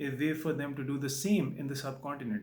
a way for them to do the same in the subcontinent.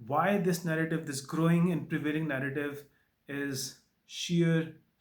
why this narrative, this growing and prevailing narrative is sheer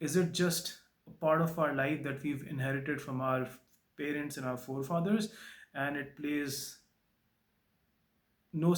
Is it just a part of our life that we've inherited from our parents and our forefathers, and it plays no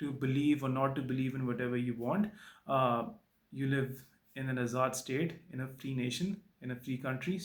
to believe or not to believe in whatever you want. You live in an azad state, in a free nation, in a free country,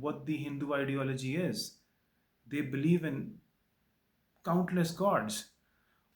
what the Hindu ideology is. They believe in countless gods,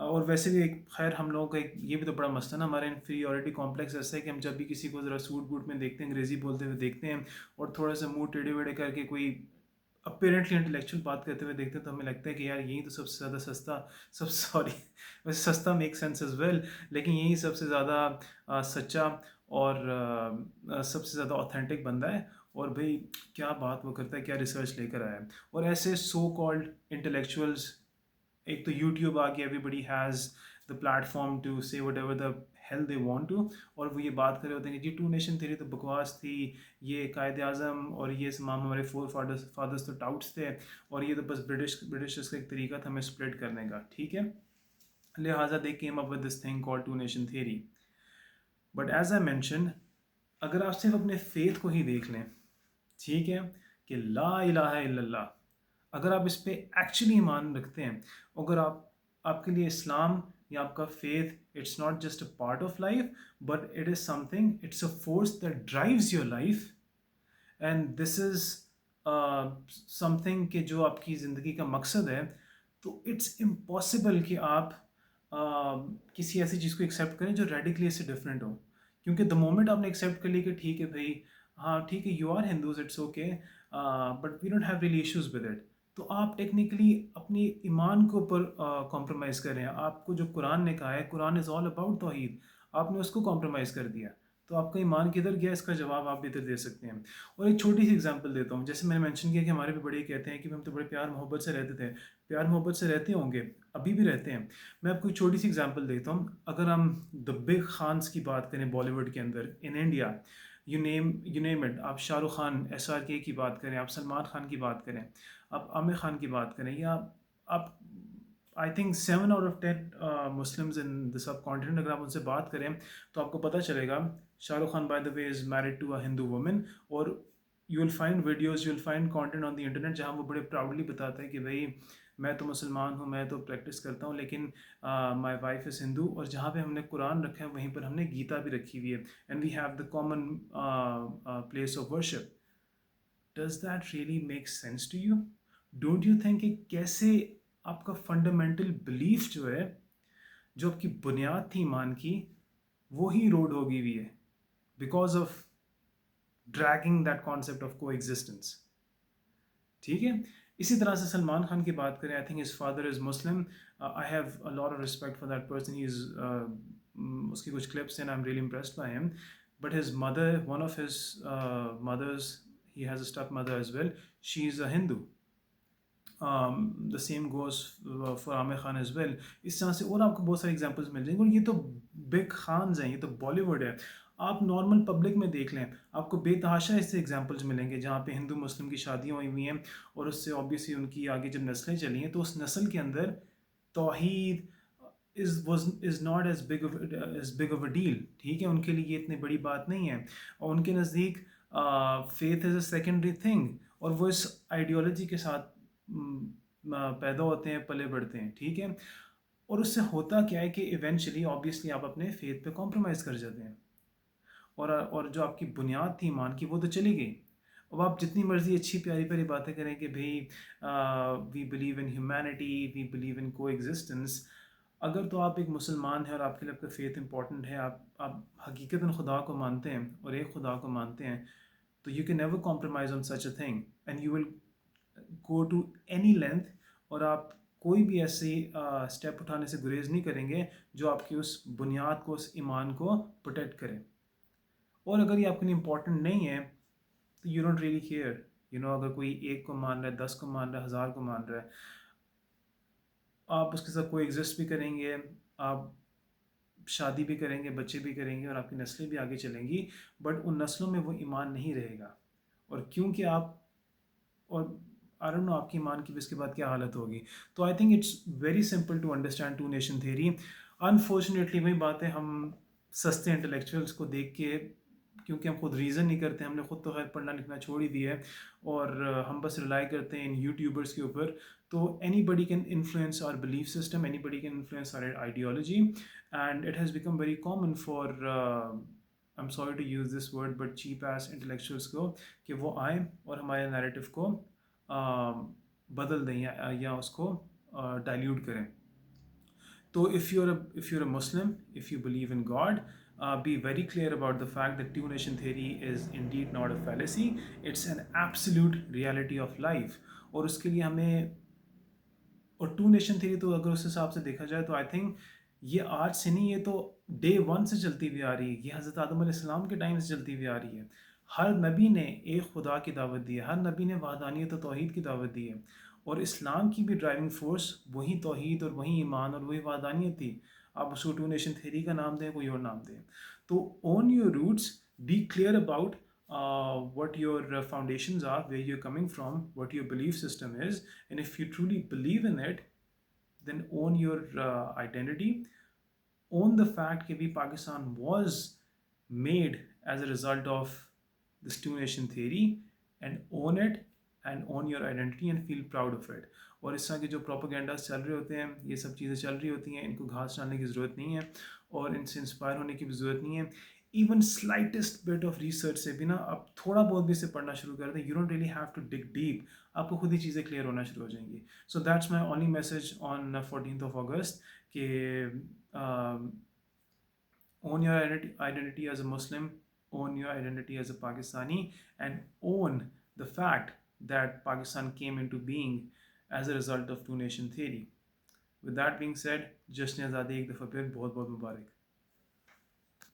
اور ویسے بھی ایک خیر ہم لوگوں کا ایک یہ بھی تو بڑا مسئلہ نا، ہمارا انفیریورٹی کمپلیکس ایسا ہے کہ ہم جب بھی کسی کو ذرا سوٹ بوٹ میں دیکھتے ہیں، انگریزی بولتے ہوئے دیکھتے ہیں اور تھوڑا سا منہ ٹیڑھے ویڑھے کر کے کوئی اپیرنٹلی انٹلیکچوئل بات کرتے ہوئے دیکھتے ہیں تو ہمیں لگتا ہے کہ یار یہی تو سب سے زیادہ سستا، سوری ویسے سستا میک سینس از ویل، لیکن یہی سب سے زیادہ سچا اور سب سے زیادہ اوتھینٹک بندہ ہے، اور بھئی کیا بات وہ کرتا ہے، کیا ریسرچ لے کر آیا ہے۔ اور ایسے سو کالڈ انٹلیکچوئلس، ایک تو یوٹیوب آ گیا، everybody has the platform to سے whatever the hell they want to, اور وہ یہ بات کر رہے ہوتے ہیں کہ جی ٹو نیشن تھیوری تو بکواس تھی، یہ قائد اعظم اور یہ تمام ہمارے فور فادرس تو ٹاؤٹس تھے، اور یہ تو بس برٹشرس کا ایک طریقہ تھا ہمیں اسپلٹ کرنے کا، ٹھیک ہے، لہٰذا they came up with this thing called two nation theory. But as I mention, اگر آپ صرف اپنے فیتھ کو ہی دیکھ لیں، ٹھیک ہے، کہ لا الہ الا اللہ، اگر آپ اس پہ ایکچولی ایمان رکھتے ہیں، اگر آپ کے لیے اسلام یا آپ کا faith it's not just a part of life but it is something, it's a force that drives your life, and this is something کہ جو آپ کی زندگی کا مقصد ہے، تو اٹس امپاسبل کہ آپ کسی ایسی چیز کو ایکسیپٹ کریں جو ریڈیکلی اس سے ڈفرینٹ ہو، کیونکہ دا مومنٹ آپ نے ایکسیپٹ کر لی کہ ٹھیک ہے بھائی، ہاں ٹھیک ہے you are Hindus it's okay but we don't have really issues with it, تو آپ ٹیکنیکلی اپنی ایمان کے اوپر کمپرومائز کر رہے ہیں۔ آپ کو جو قرآن نے کہا ہے، قرآن از آل اباؤٹ توحید، آپ نے اس کو کمپرومائز کر دیا، تو آپ کا ایمان کدھر گیا، اس کا جواب آپ بھی ادھر دے سکتے ہیں۔ اور ایک چھوٹی سی اگزامپل دیتا ہوں، جیسے میں نے مینشن کیا کہ ہمارے بھی بڑے کہتے ہیں کہ ہم تو بڑے پیار محبت سے رہتے تھے، پیار محبت سے رہتے ہوں گے، ابھی بھی رہتے ہیں۔ میں آپ کو ایک چھوٹی سی اگزامپل دیتا ہوں، اگر ہم دا بگ خانس کی بات کریں بالی ووڈ کے اندر in India, you name it, آپ شاہ رخ خان SRK کی بات کریں، آپ سلمان خان کی بات کریں، آپ عامر خان کی بات کریں، یا آپ I think 7 out of 10 Muslims in the sub continent اگر آپ ان سے بات کریں تو آپ کو پتہ چلے گا Shah Rukh Khan by the way is married to a Hindu woman, اور you will find videos, you will find content on the internet جہاں وہ بڑے پراؤڈلی بتاتا ہے کہ بھائی میں تو مسلمان ہوں، میں تو پریکٹس کرتا ہوں، لیکن مائی وائف از ہندو، اور جہاں پہ ہم نے قرآن رکھا ہے وہیں پر ہم نے گیتا بھی رکھی ہوئی ہے، and we have the common place of worship. Does that really make sense to you? Don't you think کہ کیسے آپ کا فنڈامنٹل بلیف جو ہے، جو آپ کی بنیاد تھی ایمان کی، وہی روڈ ہوگی ہوئی ہے because of dragging that concept of کو ایگزسٹنس، ٹھیک ہے۔ اسی طرح سے سلمان خان کی بات کریں، I think his father is Muslim, I have a lot of respect for that person, he is اس کی کچھ کلپس ہیں، I am really impressed by him, but his mother, one of his mothers, he has a step mother as well, she is a Hindu, the same goes for Aamir Khan as well. اس طرح سے اور آپ کو بہت سارے ایگزامپلس مل جائیں گے، اور یہ تو بگ خانز ہیں، یہ تو بالی ووڈ ہے۔ آپ نارمل پبلک میں دیکھ لیں، آپ کو بے تحاشا اس سے ایگزامپلس ملیں گے جہاں پہ ہندو مسلم کی شادیاں ہوئی ہوئی ہیں، اور اس سے آبویسلی ان کی آگے جب نسلیں چلی ہیں تو اس نسل کے اندر توحید is not as big of a deal, ٹھیک ہے، ان کے لیے یہ اتنی بڑی بات نہیں ہے، اور ان کے نزدیک faith is a secondary thing, اور وہ اس آئیڈیالوجی کے ساتھ پیدا ہوتے ہیں، پلے بڑھتے ہیں، ٹھیک ہے۔ اور اس سے ہوتا کیا ہے کہ ایونچولی آبویسلی آپ اپنے فیتھ پہ کمپرومائز کر جاتے ہیں، اور جو آپ کی بنیاد تھی ایمان کی وہ تو چلی گئی۔ اب آپ جتنی مرضی اچھی پیاری پیاری باتیں کریں کہ بھئی we believe in humanity, we believe in coexistence, اگر تو آپ ایک مسلمان ہیں اور آپ کے لیے آپ کا فیتھ امپورٹنٹ ہے، آپ حقیقتاً خدا کو مانتے ہیں اور ایک خدا کو مانتے ہیں، تو you can never compromise on such a thing, and you will go to any length, اور آپ کوئی بھی ایسی اسٹیپ اٹھانے سے گریز نہیں کریں گے جو آپ کی اس بنیاد کو، اس ایمان کو پروٹیکٹ کرے۔ اور اگر یہ آپ کے لیے امپورٹنٹ نہیں ہے تو یو ڈونٹ ریئلی کیئر، اگر کوئی ایک کو مان رہا ہے، 10 کو مان رہا ہے، 1000 کو مان رہا ہے، آپ اس کے ساتھ کوئی ایگزسٹ بھی کریں گے، آپ شادی بھی کریں گے، بچے بھی کریں گے، اور آپ کی نسلیں بھی آگے چلیں گی، بٹ ان نسلوں میں وہ ایمان نہیں رہے گا، اور کیونکہ آپ، اور آئی ڈونٹ نو آپ کی ایمان کی بھی اس کے بعد کیا حالت ہوگی۔ تو I think it's very simple to understand two nation theory. Unfortunately وہی باتیں ہم سستے انٹلیکچوئلس کو دیکھ کے، کیونکہ ہم خود ریزن نہیں کرتے، ہم نے خود تو خیر پڑھنا لکھنا چھوڑ ہی دیا ہے، اور ہم بس ریلائی کرتے ہیں ان یوٹیوبرس کے اوپر، تو anybody can influence our belief system, anybody can influence our ideology, and it has become very common for I am sorry to use this word but cheap ass intellectuals کو، کہ وہ آئیں اور ہمارے narrative کو بدل دیں یا اس کو ڈائلیوٹ کریں۔ So if you're a Muslim, if you believe in God, be very clear about the fact that two nation theory is indeed not a fallacy. It's an absolute reality of life. اور اس کے لیے ہمیں اور to nation theory تو اگر اس حساب سے دیکھا جائے تو آئی تھنک یہ آج سے نہیں، یہ تو ڈے ون سے چلتی ہوئی آ رہی ہے، یہ حضرت آدم علیہ السلام کے ٹائم سے چلتی ہوئی آ رہی ہے. ہر نبی نے ایک خدا کی دعوت دی ہے، ہر نبی نے وحدانیت و توحید کی دعوت دی ہے، اور اسلام کی بھی ڈرائیونگ فورس وہی توحید اور وہی ایمان اور وہی وحدانیت تھی. آپ اس کو ٹو نیشن تھیری کا نام دیں، کوئی اور نام دیں. تو on your roots, be clear about what your foundations are, where you're coming from, what your belief system is, and if you truly believe in it, then own your identity, own the fact that Pakistan was made as a result of this two nation theory, and own it and own your identity and feel proud of it. اور اس طرح کے جو پروپیگنڈاز چل رہے ہوتے ہیں، یہ سب چیزیں چل رہی ہوتی ہیں، ان کو گھاس ڈالنے کی ضرورت نہیں ہے اور ان سے انسپائر ہونے کی بھی ضرورت نہیں ہے. Even slightest but of research سے بھی نا آپ تھوڑا بہت بھی اسے پڑھنا شروع کر دیں، you don't really have to dig deep, آپ کو خود ہی چیزیں کلیئر ہونا شروع ہو جائیں گی. So that's my only message on 14th of August کہ own your identity as a Muslim, own your identity as a Pakistani, and own the fact that Pakistan came into being as a result of two nation theory. With that being said, Jashn Azadi ek dafa phir bahut bahut mubarak.